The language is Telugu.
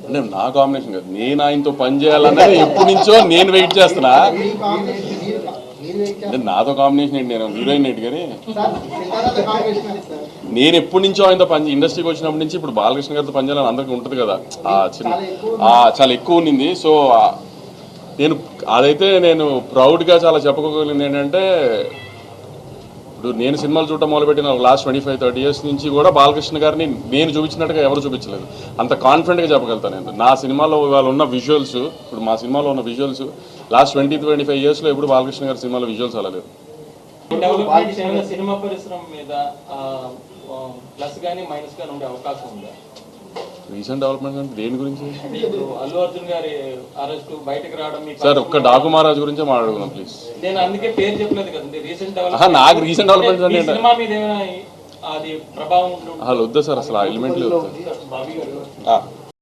అంటే నా కాంబినేషన్ కాదు, నేను ఆయనతో పని చేయాలన్నది ఎప్పటి నుంచో నేను వెయిట్ చేస్తున్నా. అంటే నాతో కాంబినేషన్ ఏంటి, నేను హీరోయిన్ ఏంటి, కానీ నేను ఎప్పటి నుంచో ఆయనతో పని ఇండస్ట్రీకి వచ్చినప్పటి నుంచి ఇప్పుడు బాలకృష్ణ గారితో పనిచేయాలని అందరికీ ఉంటుంది కదా, చాలా ఎక్కువ ఉన్నింది. సో నేను అదైతే నేను ప్రౌడ్గా చాలా చెప్పుకోగలిగింది ఏంటంటే, ఇప్పుడు నేను సినిమాలు చూడటం మొదలుపెట్టిన లాస్ట్ 25-30 years నుంచి కూడా బాలకృష్ణ గారిని నేను చూపించినట్టుగా ఎవరు చూపించలేదు. అంత కాన్ఫిడెంట్గా చెప్పగలుగుతాను నేను. నా సినిమాలో ఇవాళ ఉన్న విజువల్స్, ఇప్పుడు మా సినిమాలో ఉన్న విజువల్స్ లాస్ట్ 20-25 yearsలో ఎప్పుడు బాలకృష్ణ గారి సినిమాలో విజువల్స్ అలా లేవు. సినిమా పరిశ్రమ మీద ప్లస్ గానీ మైనస్ గానీ ఉండే అవకాశం ఉందా? రీసెంట్ డెవలప్మెంట్ అంటే దేని గురించి? అల్లు అర్జున్ గారి అరెస్ట్ బయటకు రావడం. సార్ ఒక్క డాకు మహారాజ్ గురించే మాట్లాడుకున్నాం ప్లీజ్. నేను అందుకే పేరు చెప్పలేదు కదండి. రీసెంట్ నాకు రీసెంట్ డెవలప్మెంట్ అంటే సినిమా మీద ఏమైనా అది ప్రభావం వద్దా సార్, అసలు ఆ ఎలిమెంట్లు